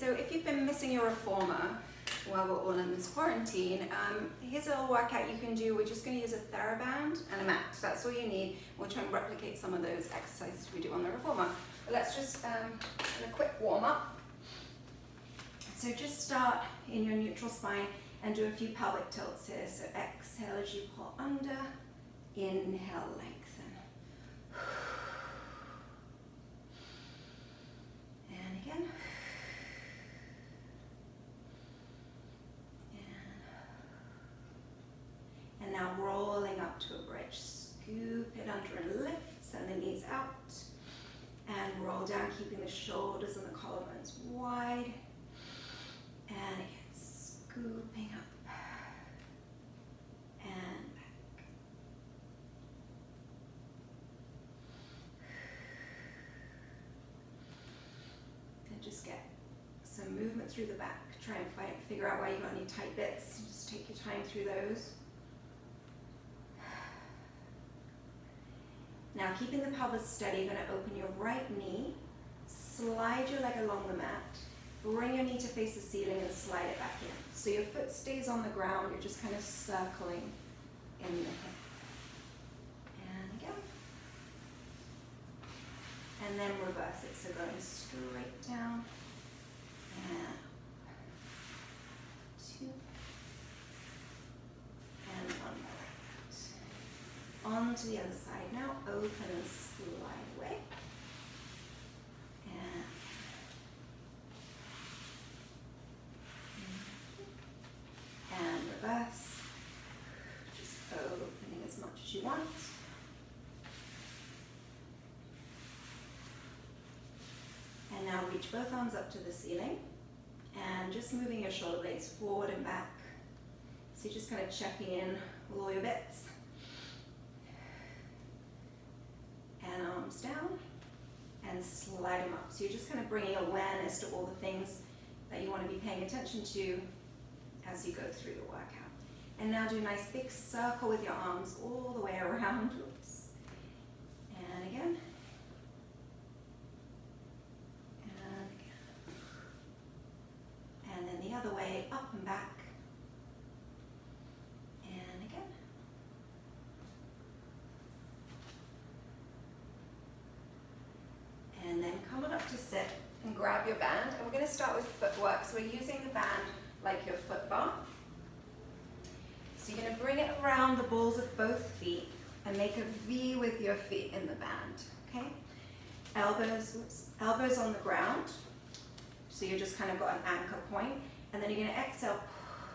so if you've been missing your reformer while we're all in this quarantine, here's a little workout you can do. We're just going to use a Theraband and a mat. That's all you need. We'll try and replicate some of those exercises we do on the reformer. But let's just do a quick warm up. So just start in your neutral spine and do a few pelvic tilts here. So exhale as you pull under, inhale, lengthen. And again. And now rolling up to a bridge. Scoop it under and lift, send the knees out. And roll down, keeping the shoulders and the collarbones wide. And again, scooping up. And back. And just get some movement through the back. Try and figure out why you got any tight bits. Just take your time through those. Now, keeping the pelvis steady, you're going to open your right knee, slide your leg along the mat, bring your knee to face the ceiling and slide it back in. So your foot stays on the ground, you're just kind of circling in the hip. And again. And then reverse it, so going straight down and up. 2 and 1 more. On to the other side now, open and slide away. And reverse. Just opening as much as you want. And now reach both arms up to the ceiling. And just moving your shoulder blades forward and back. So you're just kind of checking in with all your bits. And arms down and slide them up. So you're just kind of bringing awareness to all the things that you want to be paying attention to as you go through the workout. And now do a nice big circle with your arms all the way around. Oops. And again. And again. And then the other way, up and back. And again. And then come on up to sit and grab your band. And we're going to start with footwork. So we're using the band like your foot bar. So you're going to bring it around the balls of both feet and make a V with your feet in the band. Okay? Elbows on the ground. So you just kind of got an anchor point. And then you're going to exhale,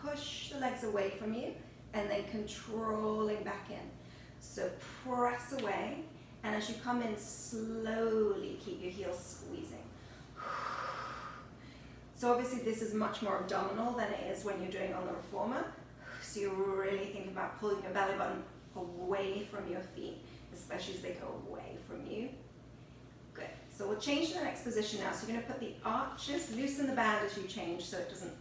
push the legs away from you, and then controlling back in. So press away. And as you come in, slowly keep your heels squeezing. So obviously this is much more abdominal than it is when you're doing on the reformer. So you're really thinking about pulling your belly button away from your feet, especially as they go away from you. Good. So we'll change to the next position now. So you're going to put the arches, loosen the band as you change so it doesn't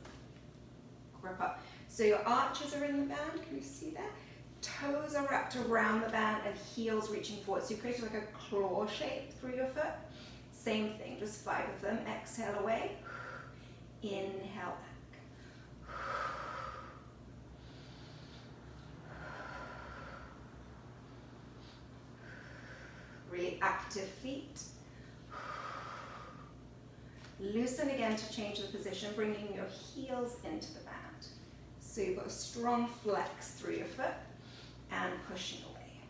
grip up. So your arches are in the band. Can you see that? Toes are wrapped around the band and heels reaching forward. So you create like a claw shape through your foot. Same thing, just 5 of them. Exhale away. Inhale back. Really active feet. Loosen again to change the position, bringing your heels into the band. So you've got a strong flex through your foot and pushing away.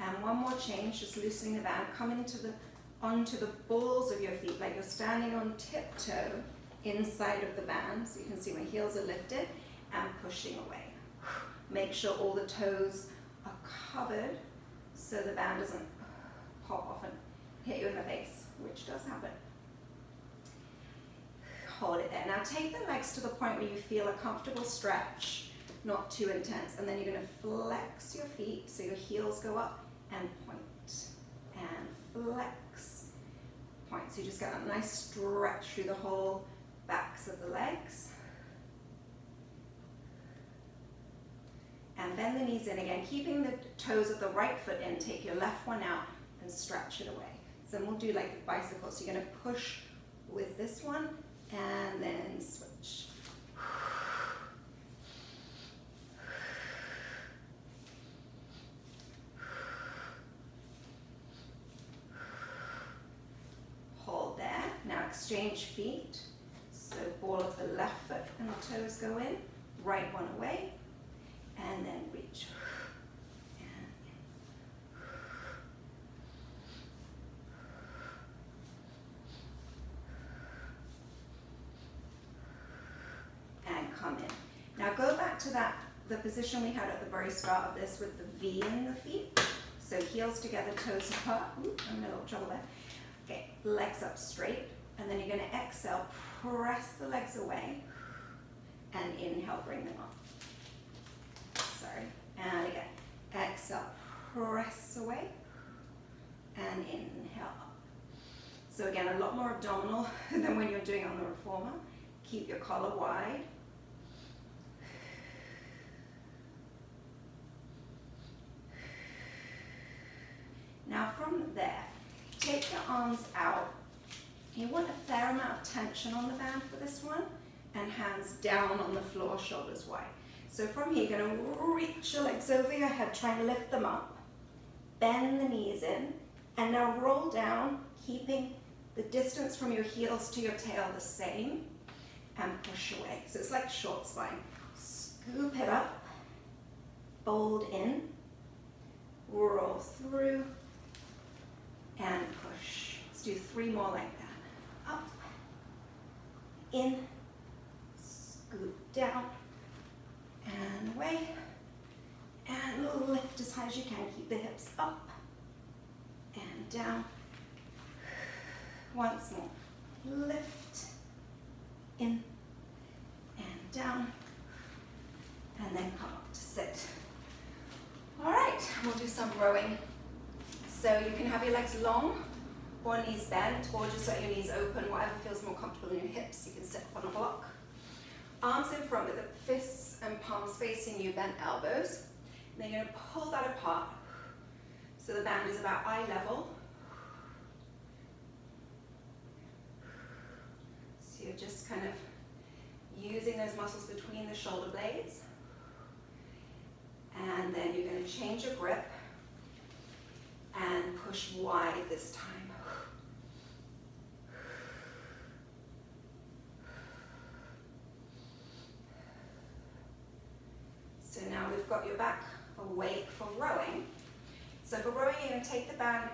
And one more change, just loosening the band, coming onto the balls of your feet, like you're standing on tiptoe inside of the band. So you can see my heels are lifted and pushing away. Make sure all the toes are covered so the band doesn't pop off and hit you in the face, which does happen. Hold it there. Now take the legs to the point where you feel a comfortable stretch, not too intense, and then you're going to flex your feet so your heels go up and point, and flex, point. So you just get a nice stretch through the whole backs of the legs. And bend the knees in again, keeping the toes of the right foot in. Take your left one out and stretch it away. So then we'll do like the bicycle. So you're going to push with this one and then switch. Hold there. Now exchange feet. So ball of the left foot and the toes go in, right one away, and then reach. And come in. Now go back to the position we had at the very start of this with the V in the feet. So heels together, toes apart. Ooh, I'm in a little trouble there. Okay, legs up straight, and then you're going to exhale, press the legs away, and inhale, bring them up. Sorry, and again, exhale, press away, and inhale up. So again, a lot more abdominal than when you're doing on the reformer. Keep your collar wide. Now from there, take your arms out. You want a fair amount of tension on the band for this one, and hands down on the floor, shoulders wide. So from here, you're going to reach your legs over your head, try and lift them up. Bend the knees in, and now roll down, keeping the distance from your heels to your tail the same, and push away. So it's like short spine. Scoop it up, fold in, roll through, and push. Let's do 3 more like that. Up, in, scoop down, and away, and lift as high as you can. Keep the hips up, and down. Once more. Lift, in, and down, and then come up to sit. All right, we'll do some rowing. So you can have your legs long or knees bent, or just let your knees open, whatever feels more comfortable in your hips. You can sit up on a block. Arms in front with the fists and palms facing you, bent elbows. And then you're going to pull that apart so the band is about eye level. So you're just kind of using those muscles between the shoulder blades. And then you're going to change your grip and push wide this time. So now we've got your back awake for rowing. So for rowing, you're going to take the band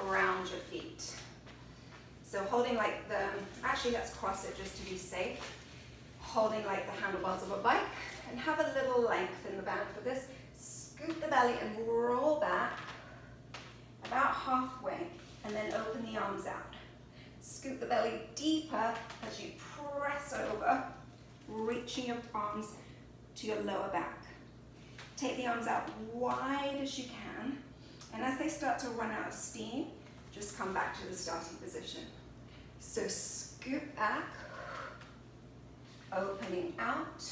around your feet. So holding like actually let's cross it just to be safe. Holding like the handlebars of a bike, and have a little length in the band for this. Scoop the belly and roll back about halfway, and then open the arms out. Scoop the belly deeper as you press over, reaching your arms to your lower back. Take the arms out wide as you can, and as they start to run out of steam, just come back to the starting position. So scoop back, opening out,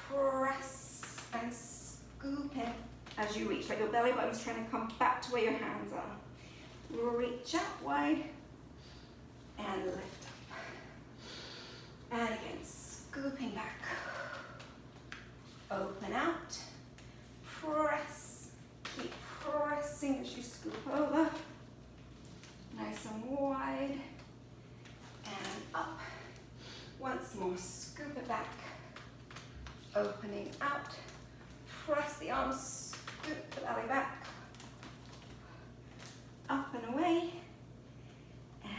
press and scoop in as you reach, like your belly button's trying to come back to where your hands are. Reach out wide and lift up. And again, scooping back. Open out, press, keep pressing as you scoop over. Nice and wide, and up. Once more, scoop it back. Opening out, press the arms, scoop the belly back. Up and away, and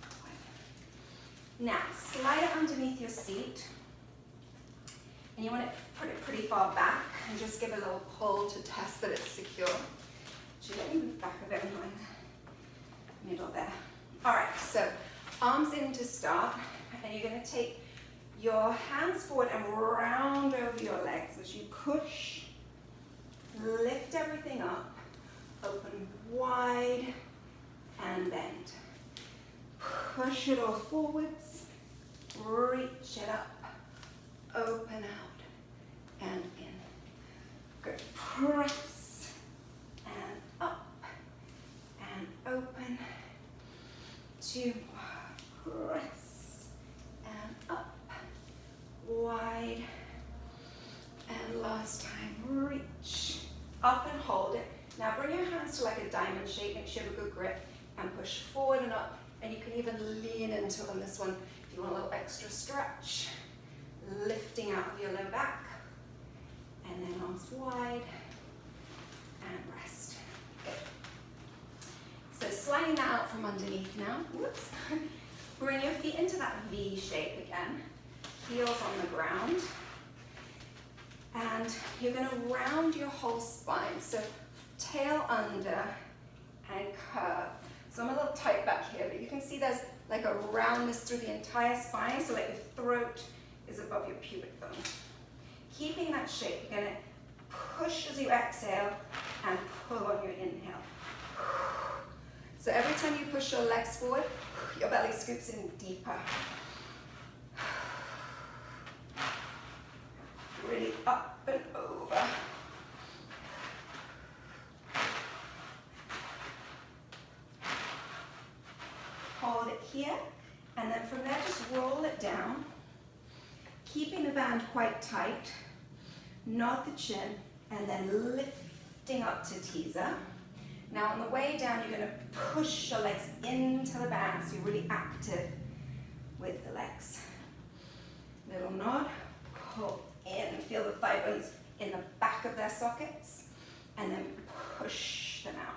forward. Now, slide it underneath your seat. And you want to put it pretty far back and just give a little pull to test that it's secure. So let me move back a bit in the middle there. All right, so arms in to start, and you're going to take your hands forward and round over your legs as you push, lift everything up, open wide and bend. Push it all forwards, reach it up, open out and in. Good. Press and up and open. 2 more. Press and up. Wide. And last time, reach. Up and hold it. Now bring your hands to like a diamond shape, make sure you have a good grip, and push forward and up. And you can even lean into on this one if you want a little extra stretch. Lifting out of your low back. And then arms wide. And rest. Good. So sliding that out from underneath now. Whoops. Bring your feet into that V shape again. Heels on the ground. And you're going to round your whole spine. So tail under and curve. So I'm a little tight back here, but you can see there's like a roundness through the entire spine, so like your throat is above your pubic bone. Keeping that shape, you're going to push as you exhale and pull on your inhale. So every time you push your legs forward, your belly scoops in deeper. Really up and over. Hold it here, and then from there just roll it down, keeping the band quite tight, nod the chin, and then lifting up to teaser. Now on the way down, you're going to push your legs into the band, so you're really active with the legs. Little nod, pull in, feel the thigh bones in the back of their sockets, and then push them out.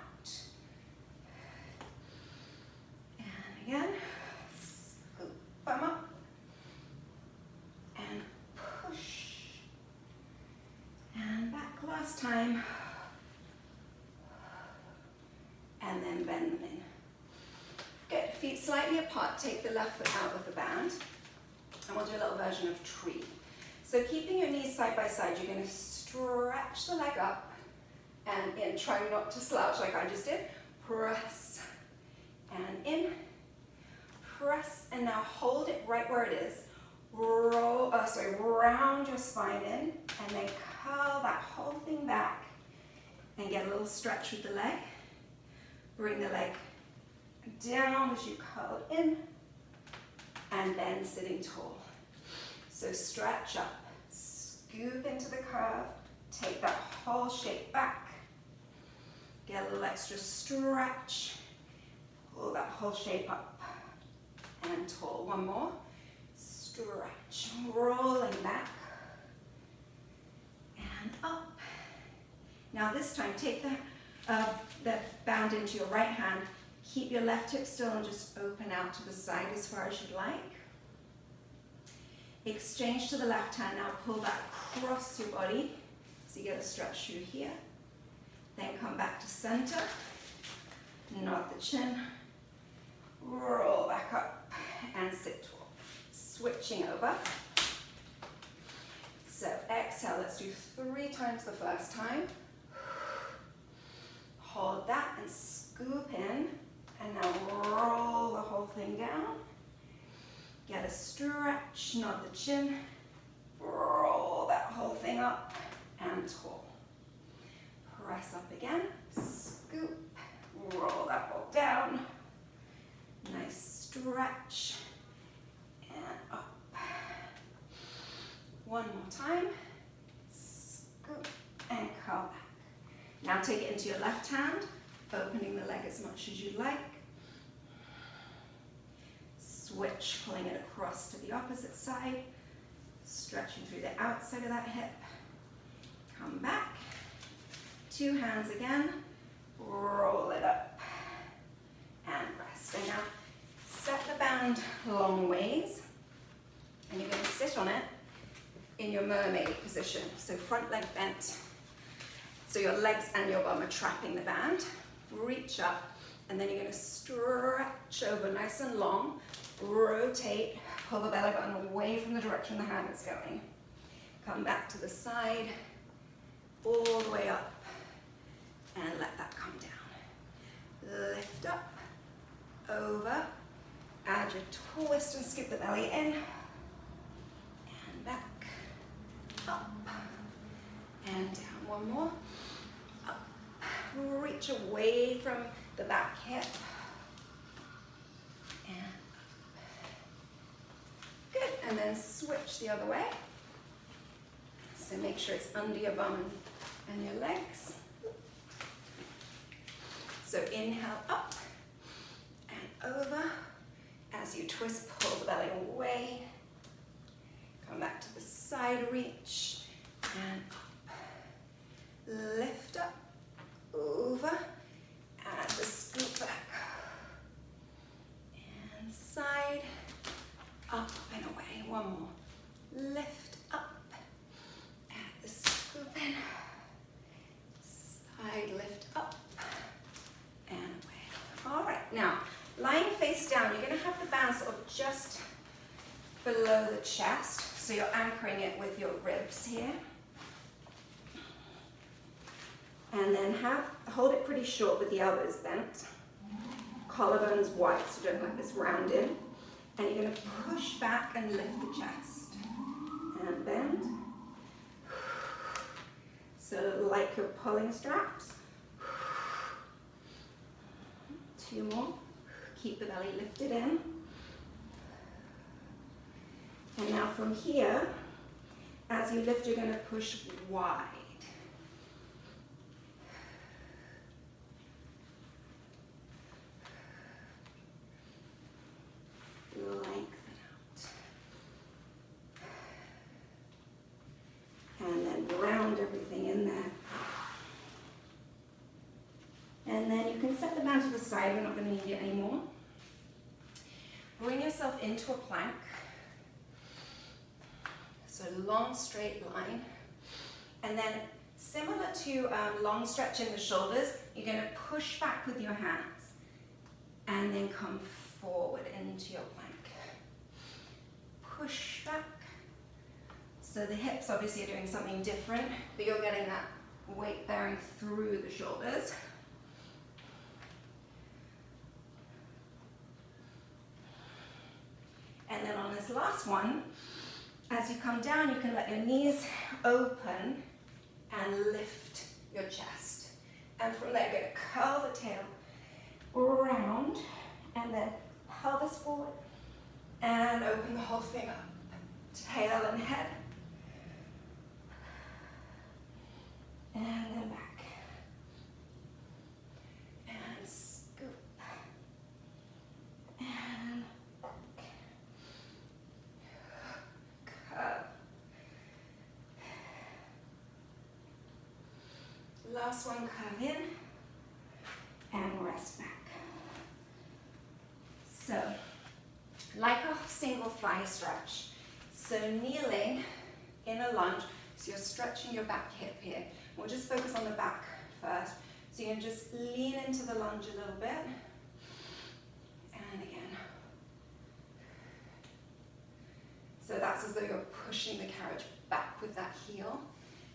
And again, scoop them up, and push, and back last time, and then bend them in. Good, feet slightly apart, take the left foot out of the band, and we'll do a little version of tree. So keeping your knees side by side, you're going to stretch the leg up and in. Try not to slouch like I just did. Press and in. Press and now hold it right where it is. Round your spine in and then curl that whole thing back and get a little stretch with the leg. Bring the leg down as you curl in and then sitting tall. So stretch up, scoop into the curve, take that whole shape back, get a little extra stretch, pull that whole shape up and tall. One more, stretch, rolling back and up. Now this time take the band into your right hand, keep your left hip still and just open out to the side as far as you'd like. Exchange to the left hand, now pull that across your body, so you get a stretch through here. Then come back to center, nod the chin, roll back up and sit tall. Switching over. So exhale, let's do 3 times the first time. Hold that and scoop in, and now roll the whole thing down. Get a stretch, nod the chin, roll that whole thing up and tall. Press up again, scoop, roll that ball down. Nice stretch and up. One more time, scoop and curl back. Now take it into your left hand, opening the leg as much as you like. Switch, pulling it across to the opposite side, stretching through the outside of that hip. Come back, 2 hands again, roll it up, and rest. And now set the band long ways, and you're going to sit on it in your mermaid position. So front leg bent, so your legs and your bum are trapping the band. Reach up, and then you're going to stretch over nice and long. Rotate, pull the belly button away from the direction the hand is going. Come back to the side, all the way up, and let that come down. Lift up, over, add your twist and skip the belly in, and back, up, and down. One more. switch away from the back hip. And good, and then switch the other way. So make sure it's under your bum and your legs. So inhale up and over. As you twist, pull the belly away. Come back to the side reach and up. Lift up, over, and the scoop back. And side, up and away. One more. Lift up, and the scoop in. Side, lift up, and away. All right, now, lying face down, you're going to have the band sort of just below the chest, so you're anchoring it with your ribs here. And then hold it pretty short with the elbows bent. Collarbones wide, so don't let this round in. And you're going to push back and lift the chest. And bend. So like you're pulling straps. 2 more. Keep the belly lifted in. And now from here, as you lift, you're going to push wide. Lengthen out. And then round everything in there. And then you can set the band to the side, we're not going to need it anymore. Bring yourself into a plank. So long straight line. And then similar to long stretch in the shoulders, you're going to push back with your hands. And then come forward into your plank. Push back. So the hips obviously are doing something different, but you're getting that weight bearing through the shoulders. And then on this last one, as you come down, you can let your knees open and lift your chest. And from there, you're going to curl the tail round and then pelvis forward and open the whole thing up. Tail and head. And then back. And scoop. And back. Curve. Last one, curve in. And rest back. So, like a single thigh stretch. So kneeling in a lunge, so you're stretching your back hip here. We'll just focus on the back first. So you can just lean into the lunge a little bit. And again. So that's as though you're pushing the carriage back with that heel.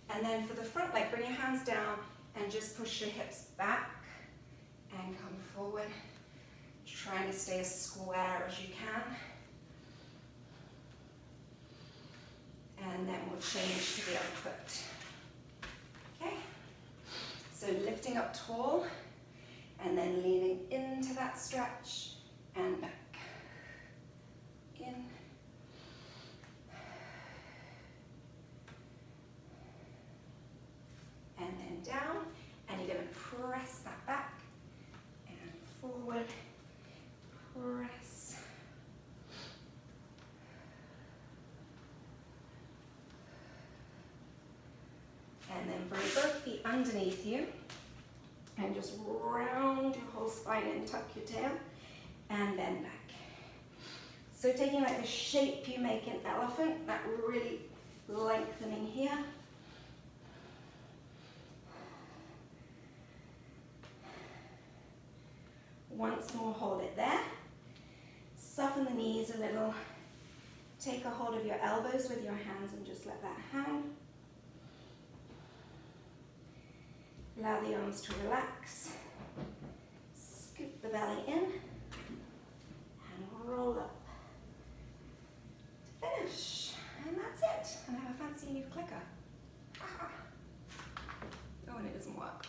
And then for the front leg, bring your hands down and just push your hips back and come forward. Trying to stay as square as you can. And then we'll change to the other foot. Okay? So lifting up tall, and then leaning into that stretch, and back. In. And then down, and you're going to press that back, and forward. Press. And then bring both feet underneath you and just round your whole spine and tuck your tail and bend back. So taking like the shape you make an elephant, that really lengthening here. Once more, hold it there. Soften the knees a little. Take a hold of your elbows with your hands and just let that hang. Allow the arms to relax. Scoop the belly in and roll up to finish. And that's it. And I have a fancy new clicker. Ah. Oh, and it doesn't work.